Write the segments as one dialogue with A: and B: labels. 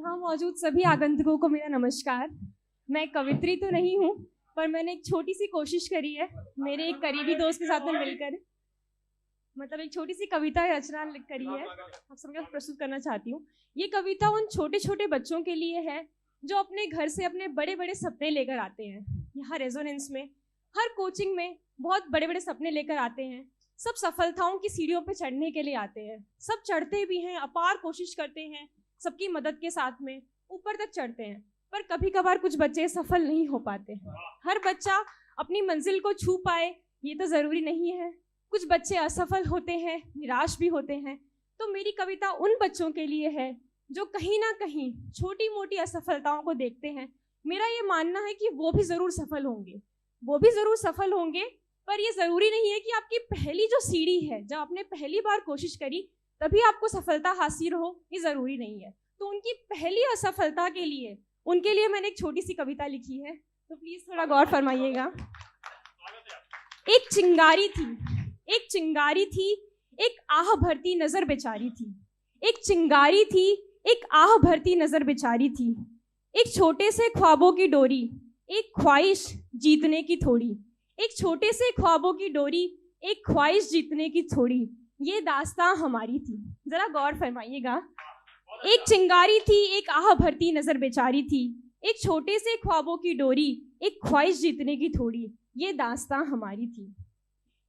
A: यहाँ मौजूद सभी आगंतुकों को मेरा नमस्कार। मैं कवित्री तो नहीं हूँ, पर मैंने एक छोटी सी कोशिश करी है मेरे एक करीबी दोस्त के साथ में मिलकर, मतलब एक छोटी सी कविता रचना करी है, आप सबके प्रस्तुत करना चाहती हूँ। ये कविता उन छोटे छोटे बच्चों के लिए है जो अपने घर से अपने बड़े बड़े सपने लेकर आते हैं। यहाँ रेजोनेंस में, हर कोचिंग में बहुत बड़े बड़े सपने लेकर आते हैं। सब सफलताओं की सीढ़ियों पर चढ़ने के लिए आते हैं, सब चढ़ते भी हैं, अपार कोशिश करते हैं, सबकी मदद के साथ में ऊपर तक चढ़ते हैं। पर कभी कभार कुछ बच्चे सफल नहीं हो पाते। हर बच्चा अपनी मंजिल को छू पाए ये तो जरूरी नहीं है। कुछ बच्चे असफल होते हैं, निराश भी होते हैं। तो मेरी कविता उन बच्चों के लिए है जो कहीं ना कहीं छोटी मोटी असफलताओं को देखते हैं। मेरा ये मानना है कि वो भी जरूर सफल होंगे, वो भी जरूर सफल होंगे, पर ये जरूरी नहीं है कि आपकी पहली जो सीढ़ी है, जब आपने पहली बार कोशिश करी तभी आपको सफलता हासिल हो, ये जरूरी नहीं है। तो उनकी पहली असफलता के लिए, उनके लिए मैंने एक छोटी सी कविता लिखी है, तो प्लीज थोड़ा गौर फरमाइएगा। एक चिंगारी थी, एक चिंगारी थी, एक आह भरती नजर बेचारी थी। एक चिंगारी थी, एक आह भरती नजर बेचारी थी। एक छोटे से ख्वाबों की डोरी, एक ख्वाहिश जीतने की थोड़ी। एक छोटे से ख्वाबों की डोरी, एक ख्वाहिश जीतने की थोड़ी, ये दास्तां हमारी थी। जरा गौर फरमाइएगा। एक चिंगारी थी, एक आह भरती नजर बेचारी थी। एक छोटे से ख्वाबों की डोरी, एक ख्वाहिश जीतने की थोड़ी, ये दास्तां हमारी थी।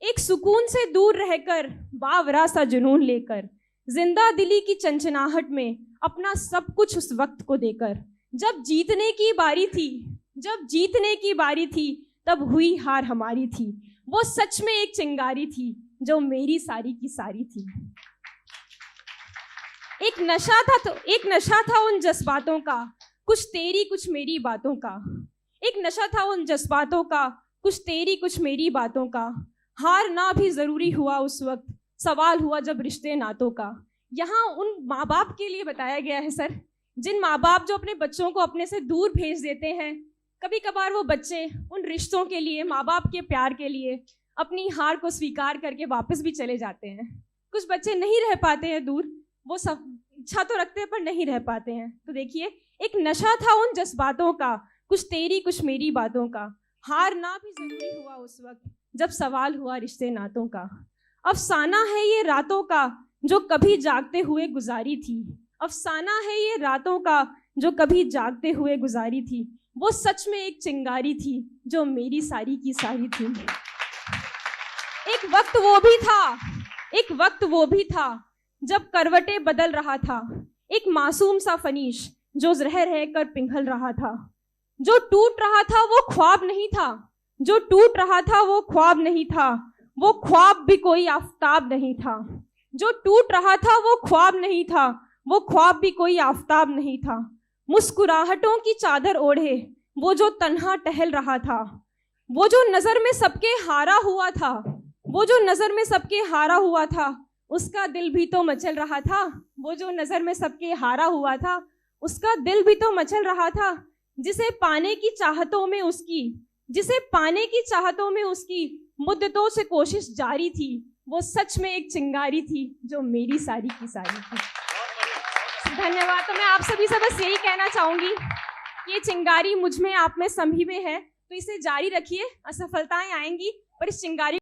A: एक सुकून से दूर रहकर, बावरा सा जुनून लेकर, जिंदा दिली की चंचनाहट में अपना सब कुछ उस वक्त को देकर, जब जीतने की बारी थी, जब जीतने की बारी थी, तब हुई हार हमारी थी। वो सच में एक चिंगारी थी जो मेरी सारी की सारी थी। एक नशा था उन जज्बातों का, कुछ तेरी कुछ मेरी बातों का। एक नशा था उन जज्बातों का, कुछ तेरी कुछ मेरी बातों का। हारना भी जरूरी हुआ उस वक्त, सवाल हुआ जब रिश्ते नातों का। यहाँ उन माँ बाप के लिए बताया गया है सर, जिन माँ बाप जो अपने बच्चों को अपने से दूर भेज देते हैं। कभी कभार वो बच्चे उन रिश्तों के लिए, माँ बाप के प्यार के लिए अपनी हार को स्वीकार करके वापस भी चले जाते हैं। कुछ बच्चे नहीं रह पाते हैं दूर, वो सब इच्छा तो रखते हैं पर नहीं रह पाते हैं। तो देखिए, एक नशा था उन जज्बातों का, कुछ तेरी कुछ मेरी बातों का। हारना भी जरूरी हुआ उस वक्त, जब सवाल हुआ रिश्ते नातों का। अफसाना है ये रातों का जो कभी जागते हुए गुजारी थी। अफसाना है ये रातों का जो कभी जागते हुए गुजारी थी। वो सच में एक चिंगारी थी जो मेरी सारी की सारी थी। एक वक्त वो भी था जब करवटें बदल रहा था। एक मासूम सा फनीश जो रह रह कर पिघल रहा था। जो टूट रहा था वो ख्वाब नहीं था, जो टूट रहा था वो ख्वाब नहीं था, वो ख्वाब भी कोई आफताब नहीं था। जो टूट रहा था वो ख्वाब नहीं था, वो ख्वाब भी कोई आफताब नहीं था। मुस्कुराहटों की चादर ओढ़े वो जो तन्हा टहल रहा था। वो जो नजर में सबके हारा हुआ था, वो जो नजर में सबके हारा हुआ था, उसका दिल भी तो मचल रहा था। वो जो नजर में सबके हारा हुआ था, उसका दिल भी तो मचल रहा था। जिसे पाने की चाहतों में उसकी मुद्दतों से कोशिश जारी थी। वो सच में एक चिंगारी थी जो मेरी सारी की सारी थी। धन्यवाद। तो मैं आप सभी से बस यही कहना चाहूंगी, ये चिंगारी मुझ में, आप में, सभी में है, तो इसे जारी रखिए। असफलताएं आएंगी पर इस चिंगारी